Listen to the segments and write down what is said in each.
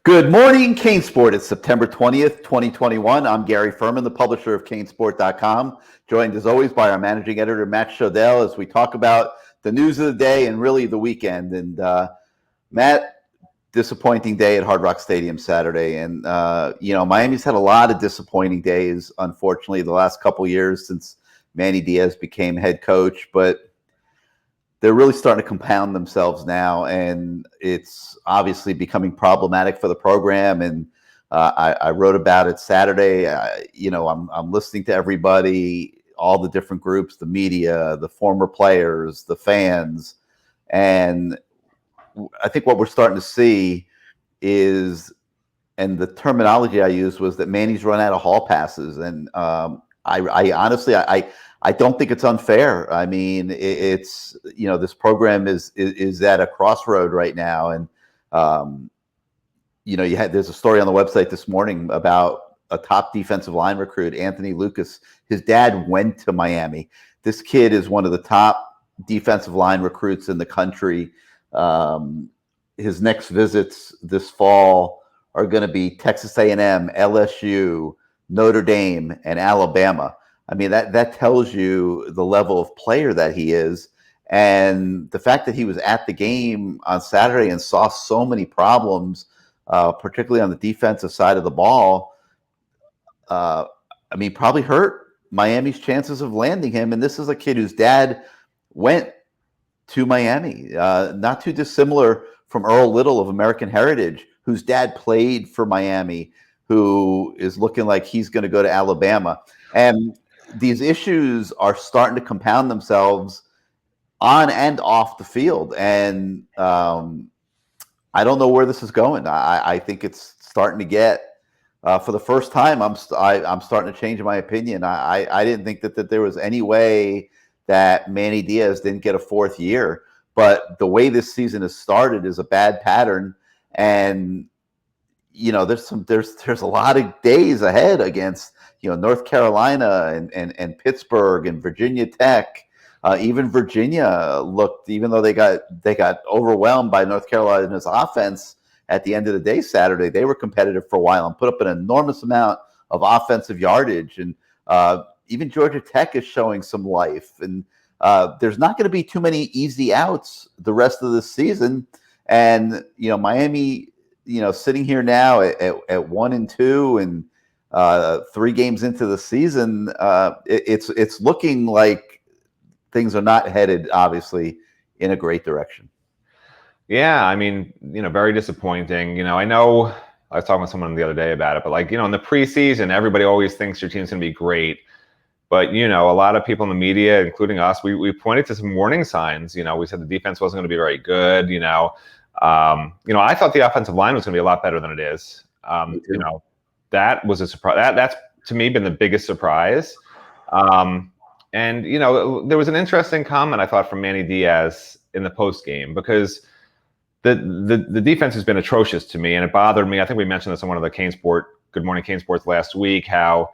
Good morning, CaneSport. It's September 20th, 2021. I'm Gary Ferman, the publisher of CaneSport.com, joined as always by our managing editor, Matt Shodell, as we talk about the news of the day and really the weekend. And Matt, disappointing day at Hard Rock Stadium Saturday. And, Miami's had a lot of disappointing days, unfortunately, the last couple years since Manny Diaz became head coach. But they're really starting to compound themselves now, and it's obviously becoming problematic for the program. And I wrote about it Saturday. I'm listening to everybody, all the different groups, the media, the former players, the fans, and I think what we're starting to see is, and the terminology I used was that Manny's run out of hall passes, and I honestly, I don't think it's unfair. I mean, it's this program is at a crossroad right now, and there's a story on the website this morning about a top defensive line recruit, Anthony Lucas. His dad went to Miami. This kid is one of the top defensive line recruits in the country. His next visits this fall are going to be Texas A&M, LSU, Notre Dame, and Alabama. I mean, that tells you the level of player that he is. And the fact that he was at the game on Saturday and saw so many problems, particularly on the defensive side of the ball, probably hurt Miami's chances of landing him. And this is a kid whose dad went to Miami, not too dissimilar from Earl Little of American Heritage, whose dad played for Miami, who is looking like he's going to go to Alabama. And these issues are starting to compound themselves on and off the field. And I don't know where this is going. I think it's starting to get, for the first time, I'm starting to change my opinion. I didn't think that there was any way that Manny Diaz didn't get a fourth year. But the way this season has started is a bad pattern. And there's a lot of days ahead against North Carolina and Pittsburgh and Virginia Tech. Even Virginia looked, even though they got overwhelmed by North Carolina's offense at the end of the day Saturday, they were competitive for a while and put up an enormous amount of offensive yardage. And even Georgia Tech is showing some life. And there's not going to be too many easy outs the rest of the season. And Miami, sitting here now at 1-2 and 3 games into the season, it's looking like things are not headed, obviously, in a great direction. Yeah, I mean, very disappointing. I know I was talking with someone the other day about it, but in the preseason, everybody always thinks your team's going to be great. But, a lot of people in the media, including us, we pointed to some warning signs. We said the defense wasn't going to be very good. I thought the offensive line was going to be a lot better than it is. That was a surprise. That's to me been the biggest surprise. And there was an interesting comment I thought from Manny Diaz in the post game, because the defense has been atrocious to me, and it bothered me. I think we mentioned this on one of the CaneSport Good Morning CaneSports last week, how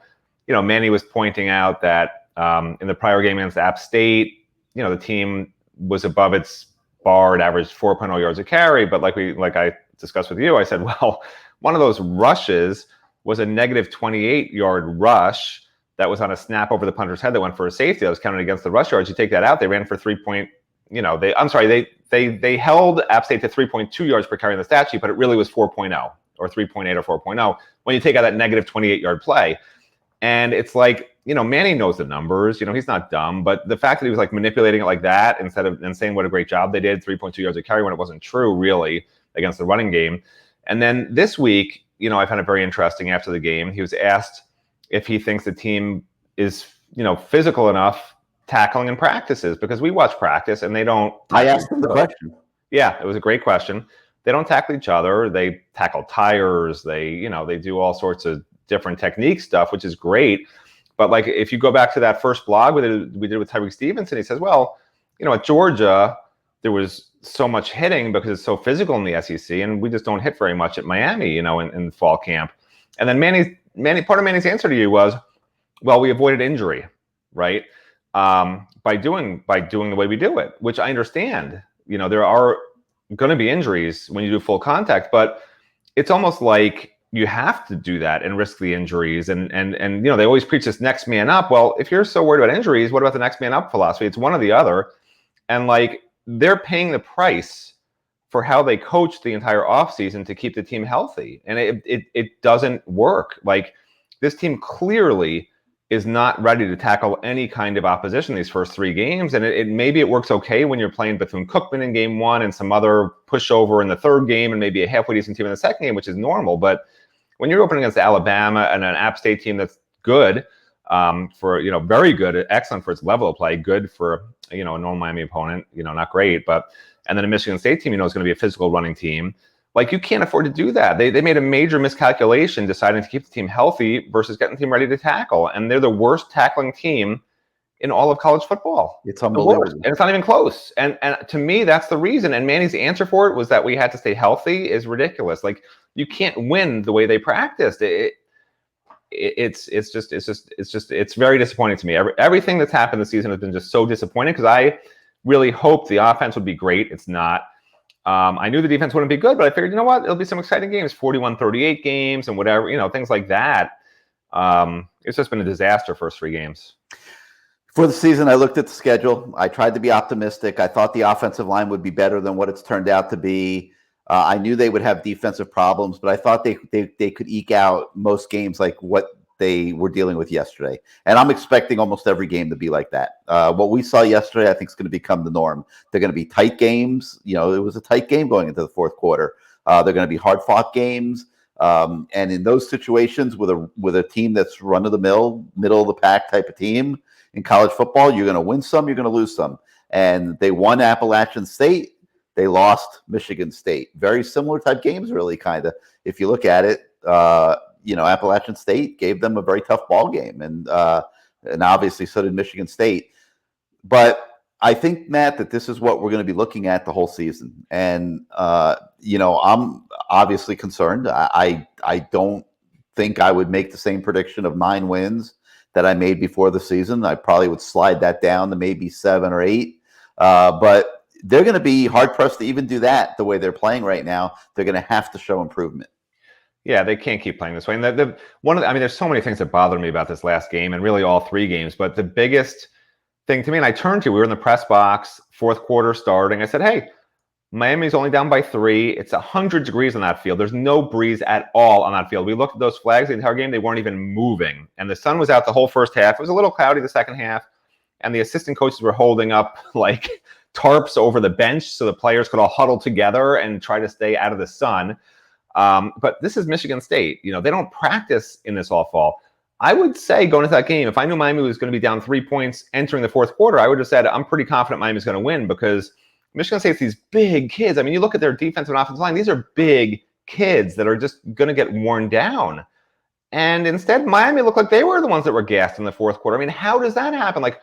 Manny was pointing out that in the prior game against App State, the team was above its bar. It averaged 4.0 yards a carry, but like I discussed with you, I said, well, one of those rushes was a negative 28-yard rush that was on a snap over the punter's head that went for a safety. That was counted against the rush yards. You take that out, they ran for they held App State to 3.2 yards per carry in the stat sheet, but it really was 4.0 or 3.8 or 4.0 when you take out that negative 28-yard play. And it's like, Manny knows the numbers, he's not dumb, but the fact that he was manipulating it like that instead of and saying what a great job they did, 3.2 yards a carry, when it wasn't true really against the running game. And then this week, I found it very interesting. After the game, he was asked if he thinks the team is, physical enough tackling in practices, because we watch practice and they don't. I asked him the question. Yeah, it was a great question. They don't tackle each other. They tackle tires. They do all sorts of different technique stuff, which is great. But if you go back to that first blog we did with Tyreek Stevenson, he says, well, at Georgia, there was so much hitting because it's so physical in the SEC, and we just don't hit very much at Miami, in fall camp. And then part of Manny's answer to you was, well, we avoided injury, right? By doing the way we do it, which I understand. There are going to be injuries when you do full contact, but it's almost like you have to do that and risk the injuries. And they always preach this next man up. Well, if you're so worried about injuries, what about the next man up philosophy? It's one or the other. And like, they're paying the price for how they coach the entire offseason to keep the team healthy. And it doesn't work. Like, this team clearly is not ready to tackle any kind of opposition these first 3 games. And maybe it works okay when you're playing Bethune-Cookman in game 1 and some other pushover in the 3rd game and maybe a halfway decent team in the 2nd game, which is normal. But when you're opening against Alabama and an App State team that's good, very good, excellent for its level of play, good for, a normal Miami opponent, not great, and then a Michigan State team, is going to be a physical running team. Like, you can't afford to do that. They made a major miscalculation deciding to keep the team healthy versus getting the team ready to tackle. And they're the worst tackling team in all of college football. It's unbelievable. And it's not even close. And to me, that's the reason. And Manny's answer for it was that we had to stay healthy is ridiculous. Like, you can't win the way they practiced. It's very disappointing to me. Everything that's happened this season has been just so disappointing, because I really hoped the offense would be great. It's not. I knew the defense wouldn't be good, but I figured, it'll be some exciting games, 41-38 games and whatever, things like that. It's just been a disaster first 3 games. For the season, I looked at the schedule. I tried to be optimistic. I thought the offensive line would be better than what it's turned out to be. I knew they would have defensive problems, but I thought they could eke out most games like what they were dealing with yesterday. And I'm expecting almost every game to be like that. What we saw yesterday, I think, is going to become the norm. They're going to be tight games. It was a tight game going into the 4th quarter. They're going to be hard-fought games. And in those situations, with a team that's run-of-the-mill, middle-of-the-pack type of team in college football, you're going to win some, you're going to lose some. And they won Appalachian State. They lost Michigan State. Very similar type games, really, kind of. If you look at it, Appalachian State gave them a very tough ball game, and obviously so did Michigan State. But I think, Matt, that this is what we're going to be looking at the whole season. And I'm obviously concerned. I don't think I would make the same prediction of 9 wins that I made before the season. I probably would slide that down to maybe 7 or 8. But they're going to be hard-pressed to even do that the way they're playing right now. They're going to have to show improvement. Yeah, they can't keep playing this way. And there's so many things that bother me about this last game, and really all 3 games. But the biggest thing to me, and I turned to, we were in the press box, 4th quarter starting. I said, hey, Miami's only down by 3. It's 100 degrees on that field. There's no breeze at all on that field. We looked at those flags the entire game. They weren't even moving. And the sun was out the whole first half. It was a little cloudy the second half. And the assistant coaches were holding up like tarps over the bench so the players could all huddle together and try to stay out of the sun. But this is Michigan State. They don't practice in this all fall. I would say going into that game, if I knew Miami was going to be down 3 points entering the 4th quarter, I would have said, I'm pretty confident Miami's going to win, because Michigan State's these big kids. I mean, you look at their defensive and offensive line, these are big kids that are just going to get worn down. And instead, Miami looked like they were the ones that were gassed in the 4th quarter. I mean, how does that happen? Like,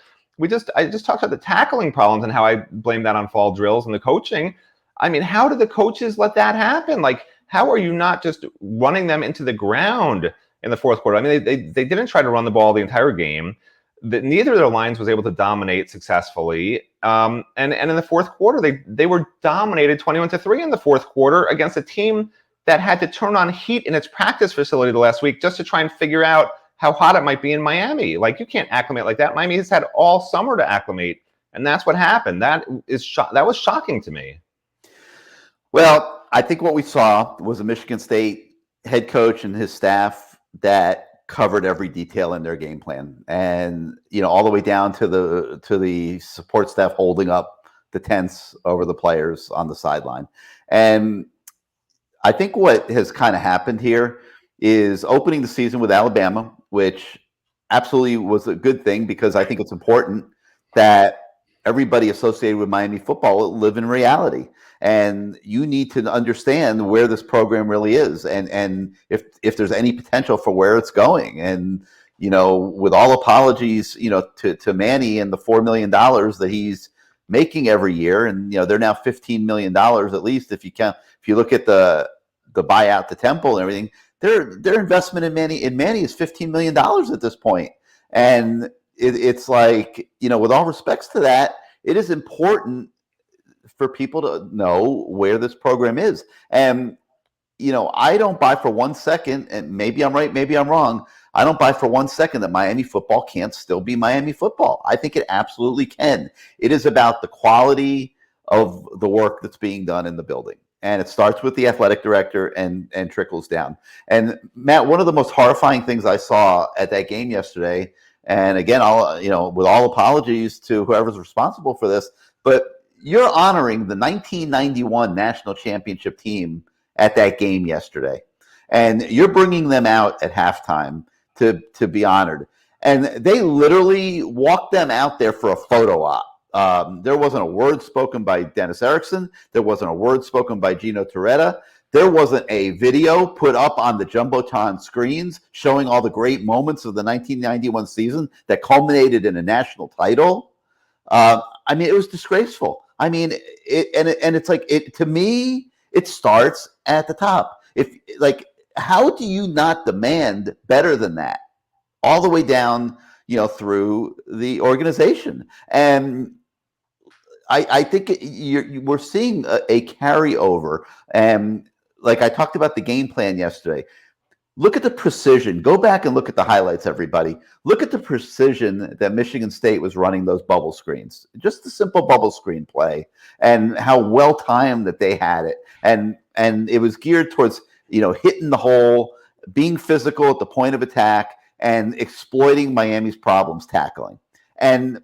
I just talked about the tackling problems and how I blame that on fall drills and the coaching. I mean, how did the coaches let that happen? Like, how are you not just running them into the ground in the 4th quarter? I mean, they didn't try to run the ball the entire game. Neither of their lines was able to dominate successfully. And in the 4th quarter, they were dominated 21-3 in the 4th quarter against a team that had to turn on heat in its practice facility the last week just to try and figure out how hot it might be in Miami. Like, you can't acclimate like that. Miami has had all summer to acclimate, and that's what happened. That was shocking to me. Well, I think what we saw was a Michigan State head coach and his staff that covered every detail in their game plan, and all the way down to the support staff holding up the tents over the players on the sideline. And I think what has kind of happened here is opening the season with Alabama, which absolutely was a good thing, because I think it's important that everybody associated with Miami football live in reality. And you need to understand where this program really is, and if there's any potential for where it's going. And with all apologies, to Manny and the $4 million that he's making every year, and they're now $15 million at least if you look at the buyout to Temple and everything. Their investment in Manny is $15 million at this point. And it's like, with all respects to that, it is important for people to know where this program is. And I don't buy for 1 second, and maybe I'm right, maybe I'm wrong. I don't buy for 1 second that Miami football can't still be Miami football. I think it absolutely can. It is about the quality of the work that's being done in the building. And it starts with the athletic director and trickles down. And Matt, one of the most horrifying things I saw at that game yesterday, and again, with all apologies to whoever's responsible for this, but you're honoring the 1991 national championship team at that game yesterday, and you're bringing them out at halftime to be honored. And they literally walked them out there for a photo op. There wasn't a word spoken by Dennis Erickson. There wasn't a word spoken by Gino Torretta. There wasn't a video put up on the Jumbotron screens showing all the great moments of the 1991 season that culminated in a national title. I mean, it was disgraceful. I mean, it's like, to me, it starts at the top. How do you not demand better than that all the way down, through the organization? And I think we're seeing a carryover. And like I talked about the game plan yesterday, look at the precision. Go back and look at the highlights, everybody. Look at the precision that Michigan State was running those bubble screens. Just the simple bubble screen play, and how well timed that they had it. And it was geared towards, hitting the hole, being physical at the point of attack, and exploiting Miami's problems tackling. And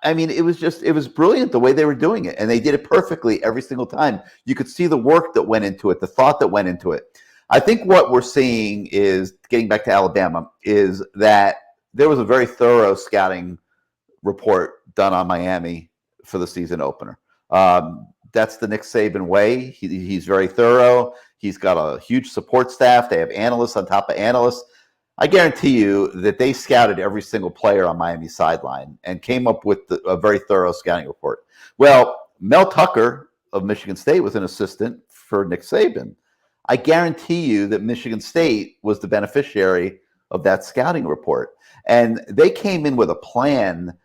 I mean, it was brilliant the way they were doing it. And they did it perfectly every single time. You could see the work that went into it, the thought that went into it. I think what we're seeing is, getting back to Alabama, is that there was a very thorough scouting report done on Miami for the season opener. That's the Nick Saban way. He's very thorough. He's got a huge support staff. They have analysts on top of analysts. I guarantee you that they scouted every single player on Miami's sideline and came up with a very thorough scouting report. Well, Mel Tucker of Michigan State was an assistant for Nick Saban. I guarantee you that Michigan State was the beneficiary of that scouting report. And they came in with a plan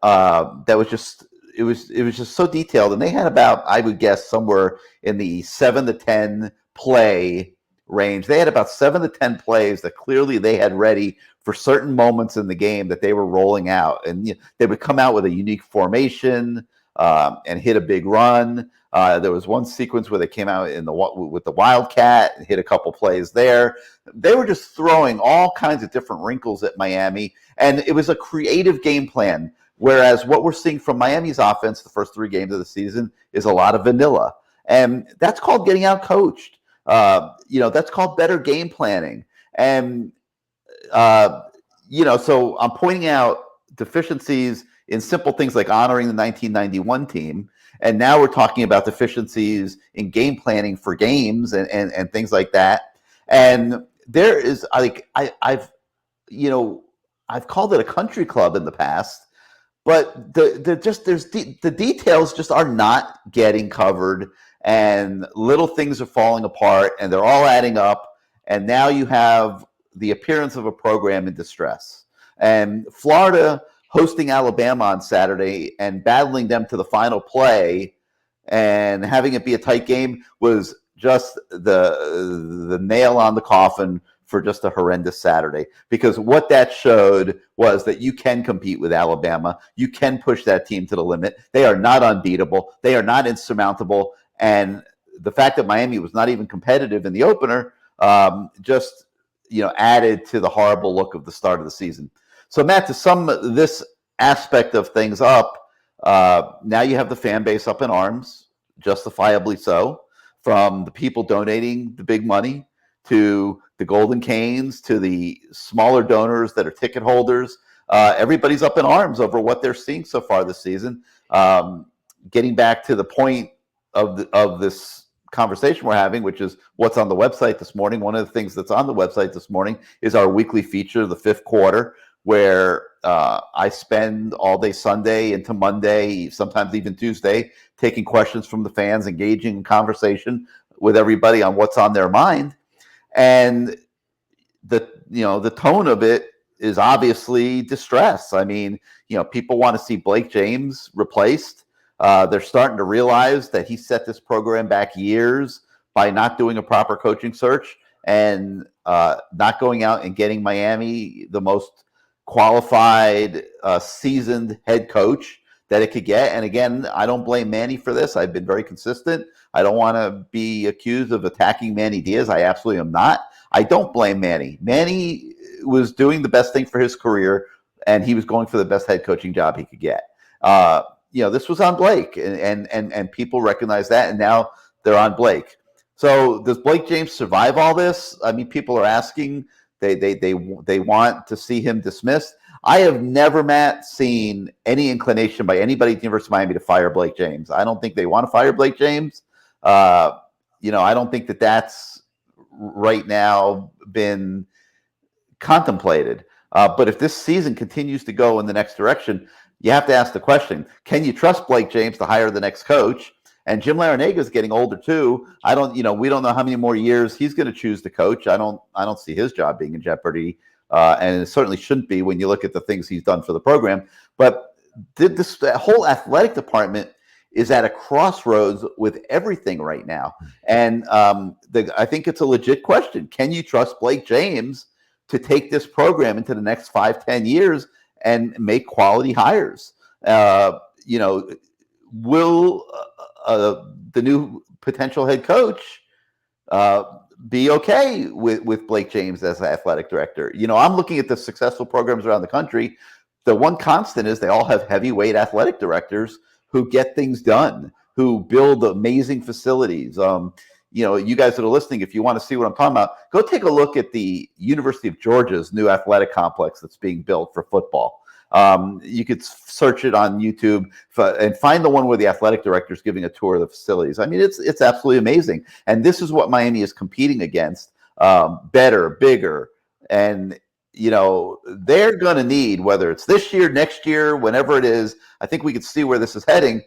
that was just, it was just so detailed. And they had about, I would guess, somewhere in the 7 to 10 play range. They had about 7 to 10 plays that clearly they had ready for certain moments in the game that they were rolling out. And they would come out with a unique formation and hit a big run. There was one sequence where they came out with the Wildcat and hit a couple plays there. They were just throwing all kinds of different wrinkles at Miami, and it was a creative game plan. Whereas what we're seeing from Miami's offense the first 3 games of the season is a lot of vanilla, and that's called getting out coached. That's called better game planning. And so I'm pointing out deficiencies in simple things like honoring the 1991 team. And now we're talking about deficiencies in game planning for games and things like that. And there is, I've called it a country club in the past, but the details just are not getting covered, and little things are falling apart, and they're all adding up. And now you have the appearance of a program in distress. And Florida hosting Alabama on Saturday and battling them to the final play and having it be a tight game was just the nail on the coffin for just a horrendous Saturday. Because what that showed was that you can compete with Alabama. You can push that team to the limit. They are not unbeatable. They are not insurmountable. And the fact that Miami was not even competitive in the opener just added to the horrible look of the start of the season. So, Matt, to sum this aspect of things up, now you have the fan base up in arms, justifiably so, from the people donating the big money to the Golden Canes to the smaller donors that are ticket holders. Everybody's up in arms over what they're seeing so far this season. Getting back to the point of this conversation we're having, which is what's on the website this morning. One of the things that's on the website this morning is our weekly feature, the 5th quarter, where I spend all day Sunday into Monday, sometimes even Tuesday, taking questions from the fans, engaging in conversation with everybody on what's on their mind. And the tone of it is obviously distress. I mean, people want to see Blake James replaced. They're starting to realize that he set this program back years by not doing a proper coaching search and not going out and getting Miami the most qualified, seasoned head coach that it could get. And again, I don't blame Manny for this. I've been very consistent. I don't want to be accused of attacking Manny Diaz. I absolutely am not. I don't blame Manny. Manny was doing the best thing for his career, and he was going for the best head coaching job he could get. This was on Blake, and people recognize that, and now they're on Blake. So does Blake James survive all this? I mean, people are asking. They want to see him dismissed. I have never, Matt, seen any inclination by anybody at the University of Miami to fire Blake James. I don't think they want to fire Blake James. I don't think that that's right now been contemplated. But if this season continues to go in the next direction, you have to ask the question: can you trust Blake James to hire the next coach? And Jim Larrañaga is getting older too. We don't know how many more years he's going to choose to coach. I don't see his job being in jeopardy, and it certainly shouldn't be when you look at the things he's done for the program. But this whole athletic department is at a crossroads with everything right now, and I think it's a legit question: can you trust Blake James to take this program into the next 5-10 years and make quality hires? Will the new potential head coach be okay with Blake James as athletic director? I'm looking at the successful programs around the country. The one constant is they all have heavyweight athletic directors who get things done, who build amazing facilities. You guys that are listening, if you want to see what I'm talking about, go take a look at the University of Georgia's new athletic complex that's being built for football. You could search it on YouTube and find the one where the athletic director is giving a tour of the facilities. I mean, it's absolutely amazing. And this is what Miami is competing against: better, bigger. And, they're going to need, whether it's this year, next year, whenever it is, I think we can see where this is heading.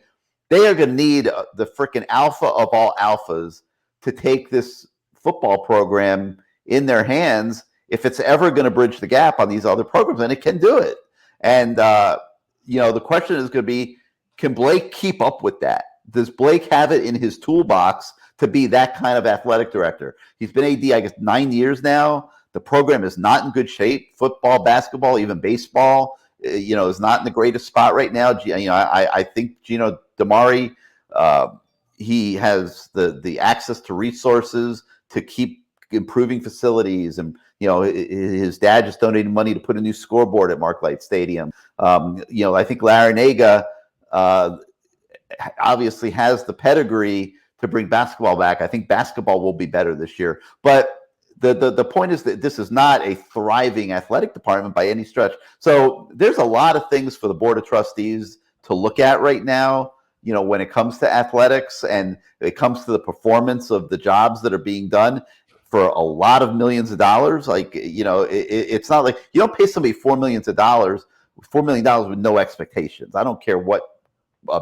They are going to need the freaking alpha of all alphas to take this football program in their hands if it's ever going to bridge the gap on these other programs, and it can do it. And, the question is going to be, can Blake keep up with that? Does Blake have it in his toolbox to be that kind of athletic director? He's been AD, I guess, 9 years now. The program is not in good shape. Football, basketball, even baseball, is not in the greatest spot right now. I think Gino Damari, he has the access to resources to keep improving facilities, and his dad just donated money to put a new scoreboard at Marklight Stadium. I think Larrañaga obviously has the pedigree to bring basketball back. I think basketball will be better this year. But the point is that this is not a thriving athletic department by any stretch. So there's a lot of things for the Board of Trustees to look at right now, when it comes to athletics and it comes to the performance of the jobs that are being done for a lot of millions of dollars. It's not like you don't pay somebody $4 million with no expectations. I don't care what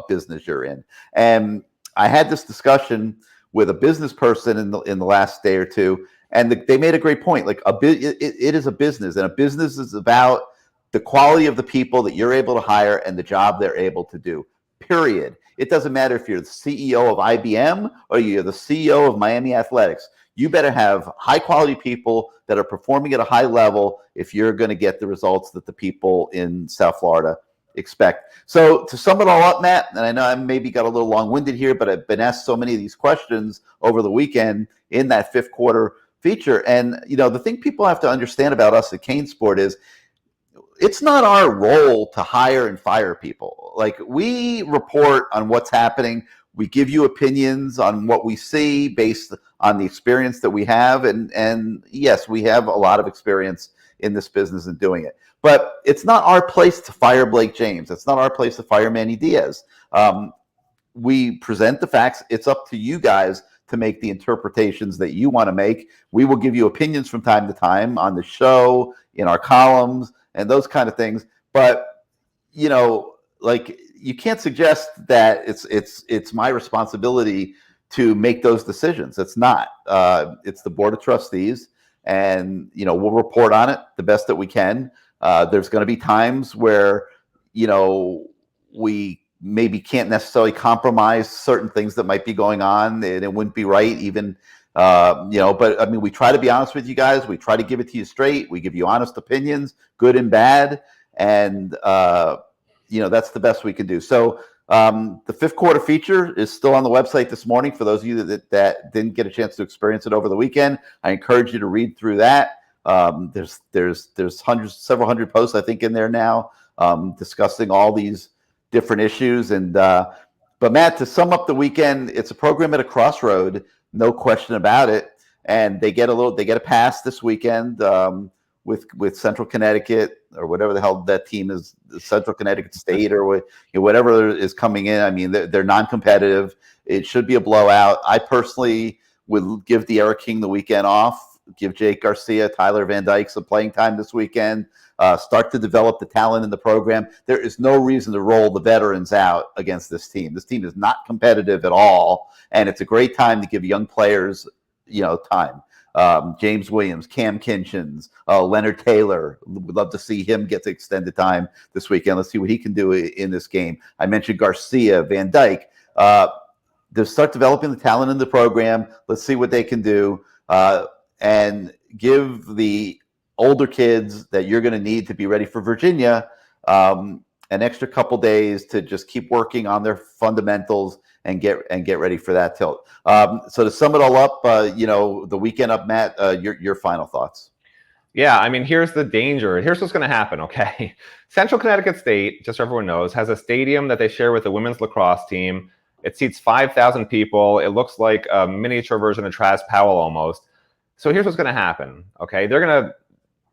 business you're in. And I had this discussion with a business person in the last day or two, and they made a great point. Like it is a business, and a business is about the quality of the people that you're able to hire and the job they're able to do. Period. It doesn't matter if you're the CEO of IBM or you're the CEO of Miami Athletics. You better have high quality people that are performing at a high level if you're going to get the results that the people in South Florida expect. So to sum it all up, Matt, and I know I maybe got a little long-winded here, but I've been asked so many of these questions over the weekend in that fifth quarter feature. And, the thing people have to understand about us at CaneSport is it's not our role to hire and fire people. Like, we report on what's happening. We give you opinions on what we see based on the experience that we have. And yes, we have a lot of experience in this business and doing it. But it's not our place to fire Blake James. It's not our place to fire Manny Diaz. We present the facts. It's up to you guys to make the interpretations that you want to make. We will give you opinions from time to time on the show, in our columns, and those kind of things. But, you can't suggest that it's my responsibility to make those decisions. It's not. It's the Board of Trustees, and we'll report on it the best that we can. There's going to be times where we maybe can't necessarily compromise certain things that might be going on, and it wouldn't be right even. But I mean, we try to be honest with you guys. We try to give it to you straight. We give you honest opinions, good and bad, and that's the best we can do. So the fifth quarter feature is still on the website this morning. For those of you that didn't get a chance to experience it over the weekend, I encourage you to read through that. There's several hundred posts I think in there now discussing all these different issues. And but Matt, to sum up the weekend, it's a program at a crossroad. No question about it, and they get a pass this weekend with Central Connecticut or whatever the hell that team is, Central Connecticut State or whatever is coming in. I mean, they're non-competitive. It should be a blowout. I personally would give the Eric King the weekend off. Give Jake Garcia, Tyler Van Dyke some playing time this weekend. Start to develop the talent in the program. There is no reason to roll the veterans out against this team. This team is not competitive at all, and it's a great time to give young players, time. James Williams, Cam Kinchins, Leonard Taylor. Would love to see him get to extended time this weekend. Let's see what he can do in this game. I mentioned Garcia, Van Dyke. To start developing the talent in the program. Let's see what they can do, and give the older kids that you're going to need to be ready for Virginia an extra couple days to just keep working on their fundamentals and get ready for that tilt. So to sum it all up, the weekend up, Matt, your final thoughts. Yeah, I mean, here's the danger. Here's what's going to happen, okay? Central Connecticut State, just so everyone knows, has a stadium that they share with the women's lacrosse team. It seats 5,000 people. It looks like a miniature version of Travis Powell almost. So here's what's going to happen, okay? They're going to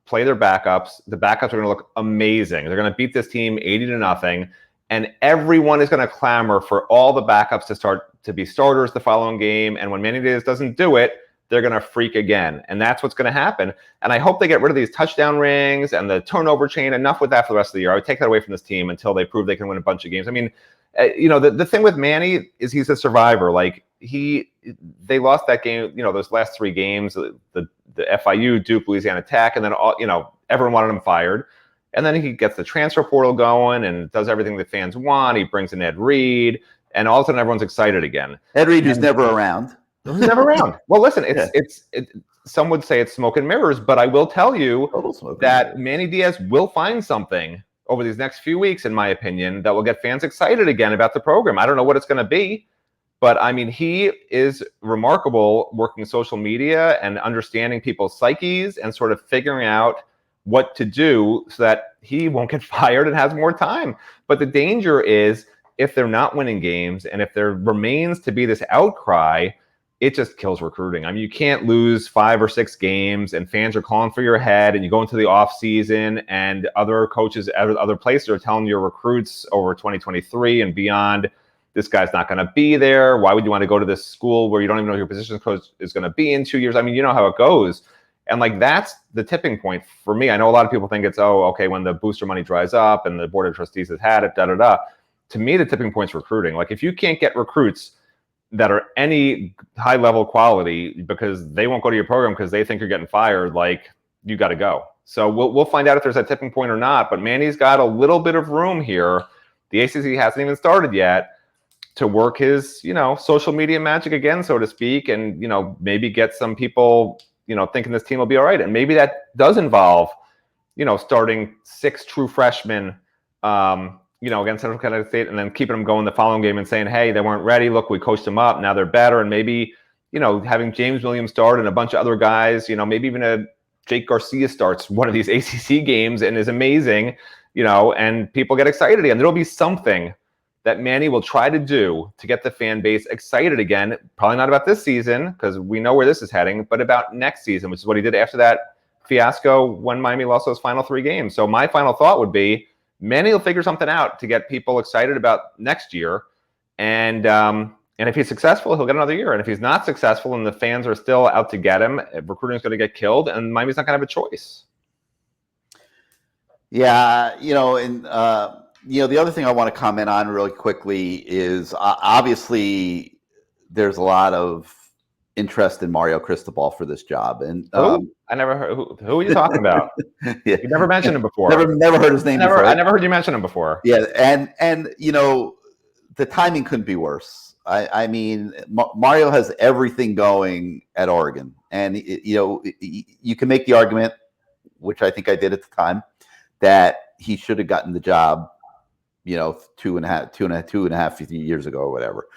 play their backups. The backups are going to look amazing. They're going to beat this team 80-0, and everyone is going to clamor for all the backups to be starters the following game. And when Manny Diaz doesn't do it, they're going to freak again. And that's what's going to happen. And I hope they get rid of these touchdown rings and the turnover chain. Enough with that for the rest of the year. I would take that away from this team until they prove they can win a bunch of games. I mean, the thing with Manny is he's a survivor. Like they lost that game, those last three games, the FIU, Duke, Louisiana Tech, and then everyone wanted him fired. And then he gets the transfer portal going and does everything the fans want. He brings in Ed Reed, and all of a sudden everyone's excited again. Ed Reed, who's never around. Who's never around. Well, listen, some would say it's smoke and mirrors, but I will tell you that Manny Diaz will find something over these next few weeks, in my opinion, that will get fans excited again about the program. I don't know what it's going to be, but I mean, he is remarkable working social media and understanding people's psyches and sort of figuring out what to do so that he won't get fired and has more time. But the danger is if they're not winning games and if there remains to be this outcry, it just kills recruiting. I mean, you can't lose 5 or 6 games and fans are calling for your head, and you go into the off season and other coaches, other places are telling your recruits over 2023 and beyond, this guy's not going to be there. Why would you want to go to this school where you don't even know who your position coach is going to be in 2 years? I mean, you know how it goes. And like, that's the tipping point for me. I know a lot of people think it's, when the booster money dries up and the board of trustees has had it, To me, the tipping point's recruiting. Like, if you can't get recruits that are any high level quality because they won't go to your program because they think you're getting fired, like, you got to go. So we'll find out if there's a tipping point or not. But Manny's got a little bit of room here. The ACC hasn't even started yet to work his, social media magic again, so to speak, and, maybe get some people, thinking this team will be all right. And maybe that does involve, starting 6 true freshmen, against Central Connecticut State, and then keeping them going the following game and saying, hey, they weren't ready. Look, we coached them up. Now they're better. And maybe, having James Williams start and a bunch of other guys, maybe even a Jake Garcia starts one of these ACC games and is amazing, and people get excited again. There'll be something that Manny will try to do to get the fan base excited again. Probably not about this season, because we know where this is heading, but about next season, which is what he did after that fiasco when Miami lost those final 3 games. So my final thought would be, Manny will figure something out to get people excited about next year. And if he's successful, he'll get another year. And if he's not successful and the fans are still out to get him, recruiting is going to get killed, and Miami's not going to have a choice. Yeah, the other thing I want to comment on really quickly is obviously there's a lot of interest in Mario Cristobal for this job. And I never heard. Who are you talking about? Yeah. You never mentioned him before. Never heard his name before. I never heard you mention him before. Yeah, and the timing couldn't be worse. I mean, Mario has everything going at Oregon, and you can make the argument, which I think I did at the time, that he should have gotten the job, 2.5 years ago or whatever.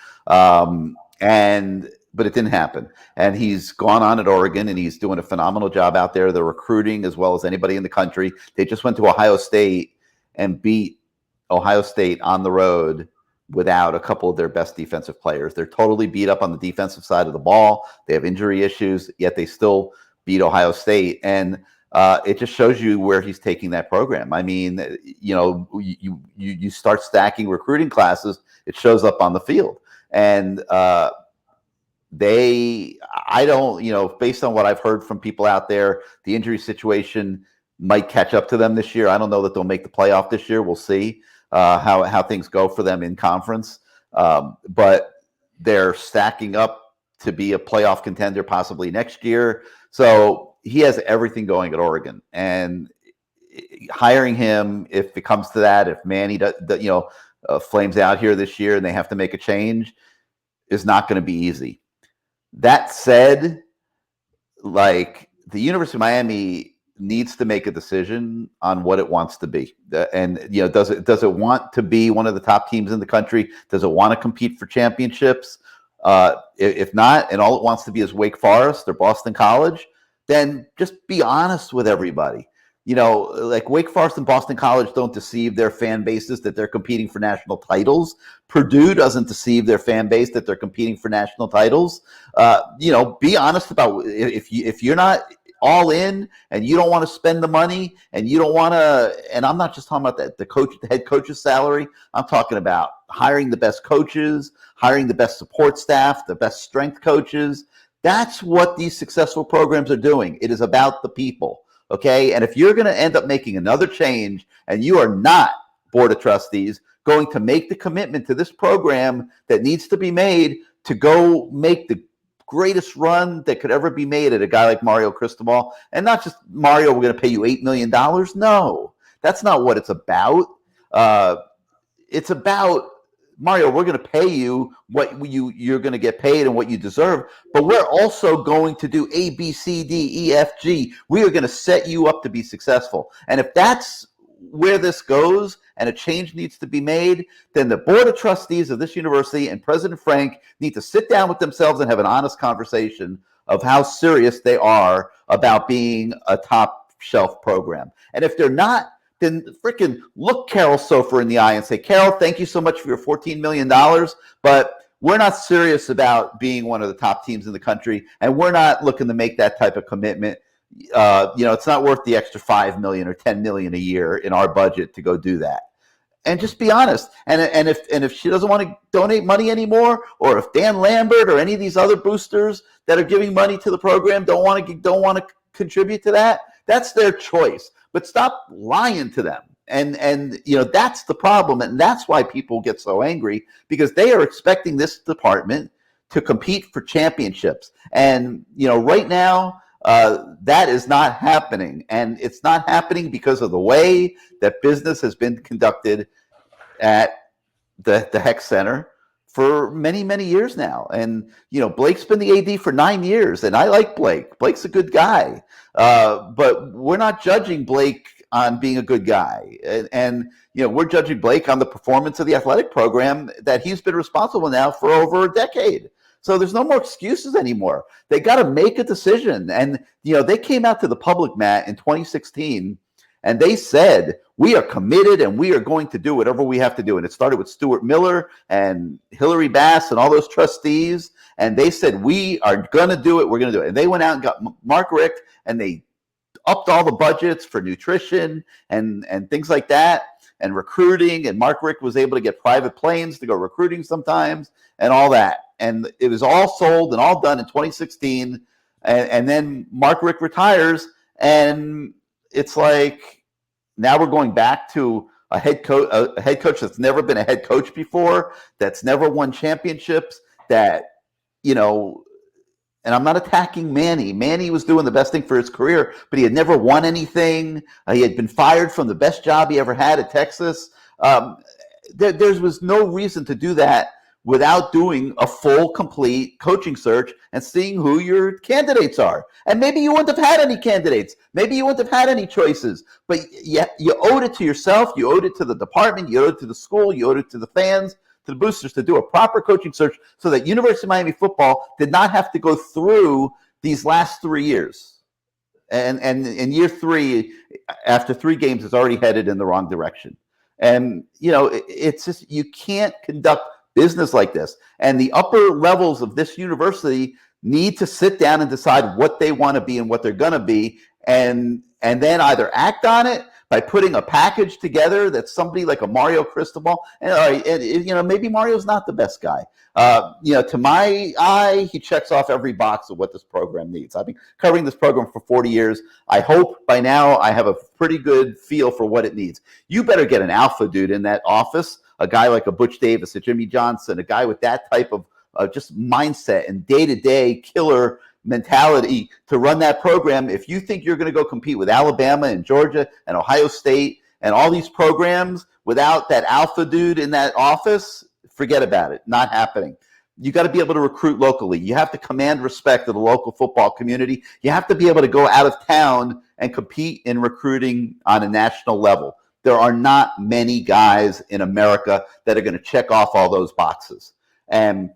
But it didn't happen. And he's gone on at Oregon, and he's doing a phenomenal job out there. They're recruiting as well as anybody in the country. They just went to Ohio State and beat Ohio State on the road without a couple of their best defensive players. They're totally beat up on the defensive side of the ball. They have injury issues, yet they still beat Ohio State. And it just shows you where he's taking that program. I mean, you start stacking recruiting classes, it shows up on the field. And based on what I've heard from people out there, the injury situation might catch up to them this year. I don't know that they'll make the playoff this year. We'll see how things go for them in conference. But they're stacking up to be a playoff contender possibly next year. So he has everything going at Oregon, and hiring him, if it comes to that, if Manny flames out here this year and they have to make a change, is not going to be easy. That said, like, the University of Miami needs to make a decision on what it wants to be, and does it want to be one of the top teams in the country? Does it want to compete for championships? If not, and all it wants to be is Wake Forest or Boston College, then just be honest with everybody. Like, Wake Forest and Boston College don't deceive their fan bases that they're competing for national titles. Purdue doesn't deceive their fan base that they're competing for national titles. Be honest about if you're not all in and you don't want to spend the money and you don't want to, and I'm not just talking about the head coach's salary. I'm talking about hiring the best coaches, hiring the best support staff, the best strength coaches. That's what these successful programs are doing. It is about the people. Okay. And if you're going to end up making another change and you are not, Board of Trustees, going to make the commitment to this program that needs to be made to go make the greatest run that could ever be made at a guy like Mario Cristobal, and not just Mario, we're going to pay you $8 million. No, that's not what it's about. It's about, Mario, we're going to pay you what you're going to get paid and what you deserve, but we're also going to do A, B, C, D, E, F, G. We are going to set you up to be successful. And if that's where this goes and a change needs to be made, then the Board of Trustees of this university and President Frank need to sit down with themselves and have an honest conversation of how serious they are about being a top shelf program. And if they're not, then freaking look Carol Sofer in the eye and say, Carol, thank you so much for your $14 million, but we're not serious about being one of the top teams in the country, and we're not looking to make that type of commitment. It's not worth the extra $5 million or $10 million a year in our budget to go do that. And just be honest. And if she doesn't want to donate money anymore, or if Dan Lambert or any of these other boosters that are giving money to the program don't want to contribute to that, that's their choice. But stop lying to them. And that's the problem, and that's why people get so angry, because they are expecting this department to compete for championships. And right now, that is not happening, and it's not happening because of the way that business has been conducted at the Heck Center for many, many years now. And Blake's been the AD for 9 years, and I like Blake. Blake's a good guy, but we're not judging Blake on being a good guy, and we're judging Blake on the performance of the athletic program that he's been responsible now for over a decade. So there's no more excuses anymore. They got to make a decision. And, they came out to the public, Matt, in 2016, and they said, we are committed and we are going to do whatever we have to do. And it started with Stuart Miller and Hillary Bass and all those trustees. And they said, we are going to do it. We're going to do it. And they went out and got Mark Richt, and they upped all the budgets for nutrition and things like that, and recruiting. And Mark Richt was able to get private planes to go recruiting sometimes and all that. And it was all sold and all done in 2016. And then Mark Richt retires, and it's like, now we're going back to a head coach that's never been a head coach before, that's never won championships, that, and I'm not attacking Manny. Manny was doing the best thing for his career, but he had never won anything. He had been fired from the best job he ever had at Texas. there was no reason to do that without doing a full, complete coaching search and seeing who your candidates are. And maybe you wouldn't have had any candidates. Maybe you wouldn't have had any choices. But you owed it to yourself. You owed it to the department. You owed it to the school. You owed it to the fans, to the boosters, to do a proper coaching search so that University of Miami football did not have to go through these last 3 years. And in year 3, after 3 games, it's already headed in the wrong direction. And, it's just, you can't conduct business like this. And the upper levels of this university need to sit down and decide what they want to be and what they're going to be, and then either act on it by putting a package together that's somebody like a Mario Cristobal. And maybe Mario's not the best guy. To my eye, he checks off every box of what this program needs. I've been covering this program for 40 years. I hope by now I have a pretty good feel for what it needs. You better get an alpha dude in that office, a guy like a Butch Davis, a Jimmy Johnson, a guy with that type of just mindset and day-to-day killer mentality to run that program. If you think you're going to go compete with Alabama and Georgia and Ohio State and all these programs without that alpha dude in that office, forget about it. Not happening. You got to be able to recruit locally. You have to command respect of the local football community. You have to be able to go out of town and compete in recruiting on a national level. There are not many guys in America that are going to check off all those boxes. And,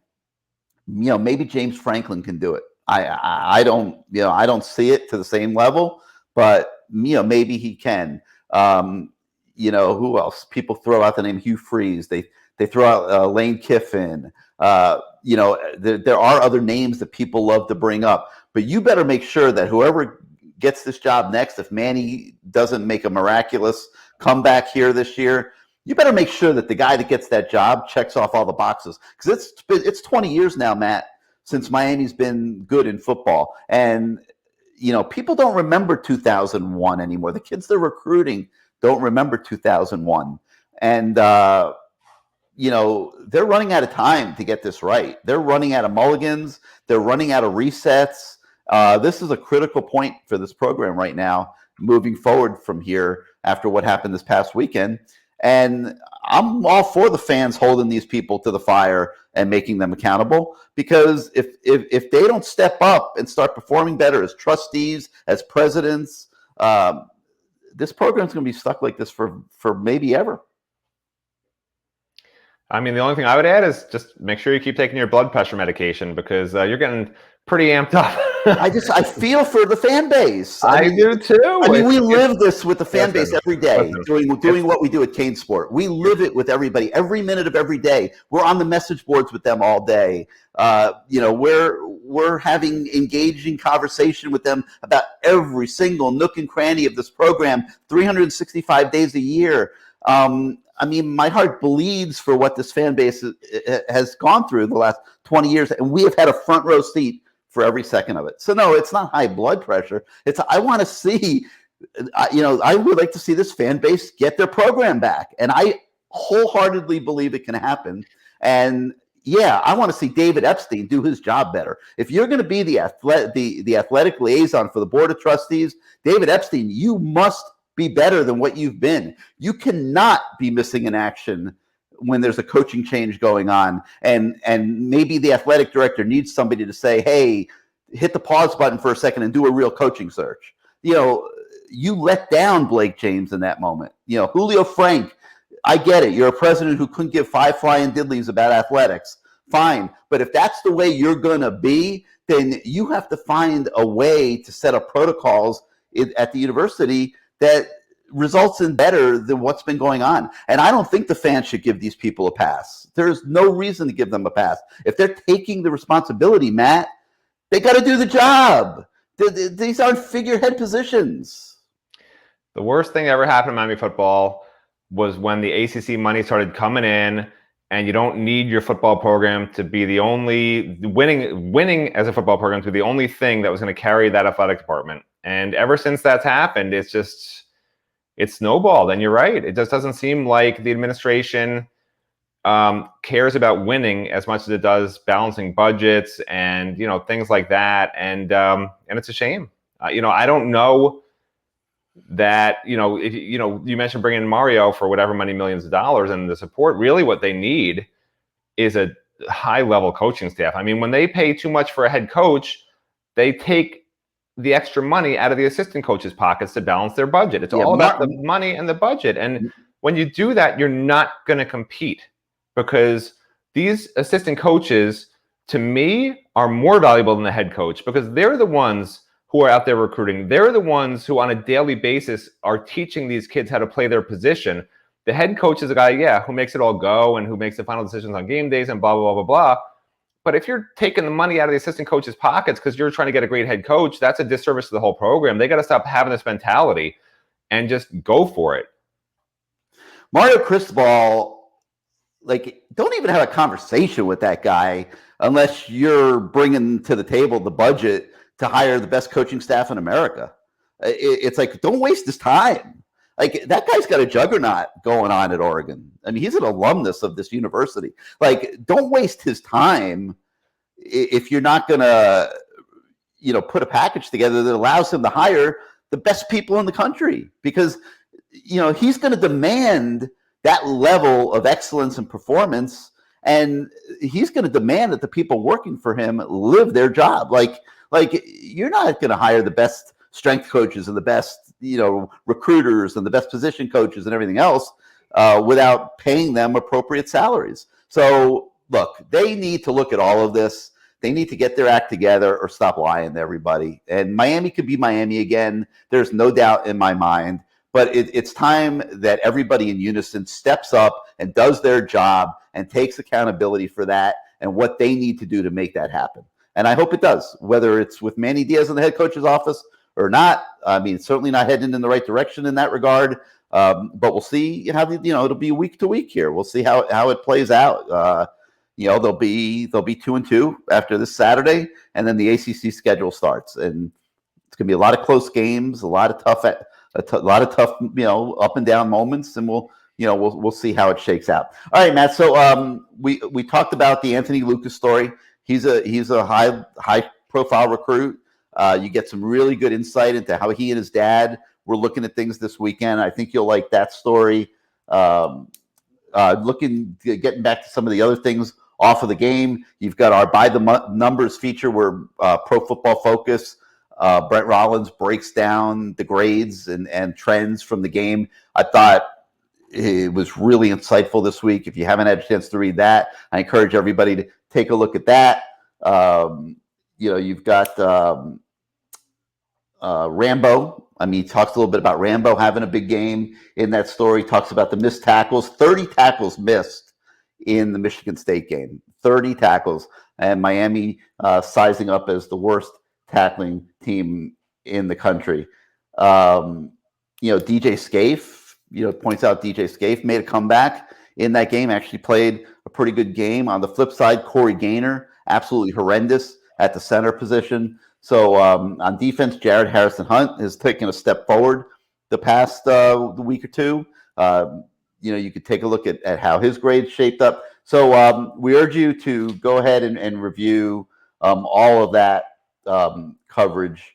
maybe James Franklin can do it. I don't see it to the same level, but, maybe he can. Who else? People throw out the name Hugh Freeze. They throw out Lane Kiffin. There are other names that people love to bring up, but you better make sure that whoever gets this job next, if Manny doesn't make a miraculous comeback here this year, you better make sure that the guy that gets that job checks off all the boxes, because it's 20 years now, Matt, since Miami's been good in football. And, people don't remember 2001 anymore. The kids they're recruiting don't remember 2001. And, they're running out of time to get this right. They're running out of mulligans. They're running out of resets. This is a critical point for this program right now, moving forward from here after what happened this past weekend. And I'm all for the fans holding these people to the fire and making them accountable, because if they don't step up and start performing better as trustees, as presidents, this program's going to be stuck like this for maybe ever. I mean, the only thing I would add is just make sure you keep taking your blood pressure medication, because you're getting pretty amped up. I feel for the fan base. I do too. We live this with the fan base every day, doing what we do at CaneSport. We live it with everybody, every minute of every day. We're on the message boards with them all day. We're having engaging conversation with them about every single nook and cranny of this program, 365 days a year. My heart bleeds for what this fan base has gone through the last 20 years, and we have had a front row seat for every second of it. So no, it's not high blood pressure. I want to see, I would like to see this fan base get their program back. And I wholeheartedly believe it can happen. And yeah, I want to see David Epstein do his job better. If you're going to be the athletic liaison for the Board of Trustees, David Epstein, you must be better than what you've been. You cannot be missing in action when there's a coaching change going on, and maybe the athletic director needs somebody to say, hey, hit the pause button for a second and do a real coaching search. You let down Blake James in that moment. Julio Frank, I get it. You're a president who couldn't give 5 flying diddlies about athletics. Fine. But if that's the way you're going to be, then you have to find a way to set up protocols at the university that results in better than what's been going on. And I don't think the fans should give these people a pass. There's no reason to give them a pass. If they're taking the responsibility, Matt, they got to do the job. These aren't figurehead positions. The worst thing that ever happened in Miami football was when the ACC money started coming in, and you don't need your football program to be the only winning as a football program to be the only thing that was going to carry that athletic department. And ever since that's happened, it's snowballed. And you're right. It just doesn't seem like the administration cares about winning as much as it does balancing budgets and, things like that. And it's a shame. I don't know that, if you mentioned bringing in Mario for whatever many millions of dollars and the support. Really, what they need is a high-level coaching staff. I mean, when they pay too much for a head coach, they take the extra money out of the assistant coaches' pockets to balance their budget. It's all about the money and the budget. And when you do that, you're not going to compete, because these assistant coaches, to me, are more valuable than the head coach, because they're the ones who are out there recruiting. They're the ones who on a daily basis are teaching these kids how to play their position. The head coach is a guy, who makes it all go and who makes the final decisions on game days and blah, blah, blah, blah, blah. But if you're taking the money out of the assistant coach's pockets because you're trying to get a great head coach, that's a disservice to the whole program. They got to stop having this mentality and just go for it. Mario Cristobal, don't even have a conversation with that guy unless you're bringing to the table the budget to hire the best coaching staff in America. It's like, don't waste his time. That guy's got a juggernaut going on at Oregon. I mean, he's an alumnus of this university. Don't waste his time if you're not going to, put a package together that allows him to hire the best people in the country, because, he's going to demand that level of excellence and performance. And he's going to demand that the people working for him live their job. You're not going to hire the best strength coaches and the best, recruiters and the best position coaches and everything else without paying them appropriate salaries. So look, they need to look at all of this. They need to get their act together or stop lying to everybody. And Miami could be Miami again. There's no doubt in my mind. But it's time that everybody in unison steps up and does their job and takes accountability for that and what they need to do to make that happen. And I hope it does, whether it's with Manny Diaz in the head coach's office or not. I mean, certainly not heading in the right direction in that regard. But we'll see how, it'll be week to week here. We'll see how it plays out. They'll be 2-2 after this Saturday, and then the ACC schedule starts. And it's going to be a lot of close games, a lot of tough, up and down moments, and we'll see how it shakes out. All right, Matt. So we talked about the Anthony Lucas story. He's a high profile recruit. You get some really good insight into how he and his dad were looking at things this weekend. I think you'll like that story. Getting back to some of the other things off of the game, you've got our By the Numbers feature where Pro Football Focus, Brent Rollins breaks down the grades and trends from the game. I thought it was really insightful this week. If you haven't had a chance to read that, I encourage everybody to take a look at that. You've got Rambo. I mean, he talks a little bit about Rambo having a big game in that story. He talks about the missed tackles, 30 tackles missed in the Michigan State game, 30 tackles, and Miami sizing up as the worst tackling team in the country. DJ Scaife, points out DJ Scaife made a comeback in that game, actually played a pretty good game. On the flip side, Corey Gaynor, absolutely horrendous at the center position. So on defense, Jared Harrison-Hunt has taken a step forward the past week or two. You could take a look at how his grades shaped up. So we urge you to go ahead and review all of that coverage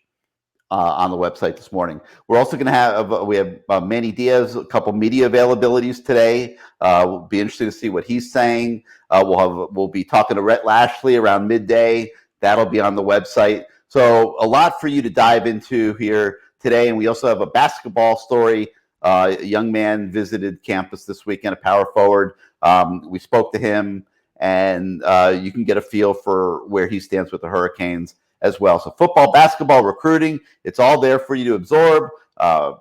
on the website this morning. We're also going to have Manny Diaz, a couple media availabilities today. We'll be interested to see what he's saying. We'll be talking to Rhett Lashley around midday. That'll be on the website. So a lot for you to dive into here today. And we also have a basketball story. A young man visited campus this weekend, a power forward. We spoke to him, and you can get a feel for where he stands with the Hurricanes as well. So football, basketball, recruiting, it's all there for you to absorb. The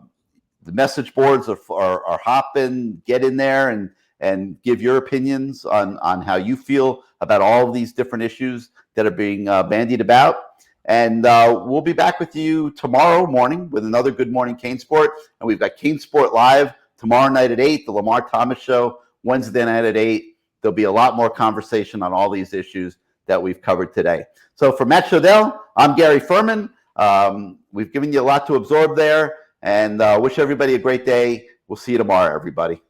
message boards are hopping. Get in there and give your opinions on how you feel about all of these different issues that are being bandied about. And we'll be back with you tomorrow morning with another Good Morning CaneSport. And we've got CaneSport Live tomorrow night at 8, the Lamar Thomas Show Wednesday night at 8. There'll be a lot more conversation on all these issues that we've covered today. So for Matt Shodell, I'm Gary Ferman. We've given you a lot to absorb there, and wish everybody a great day. We'll see you tomorrow, everybody.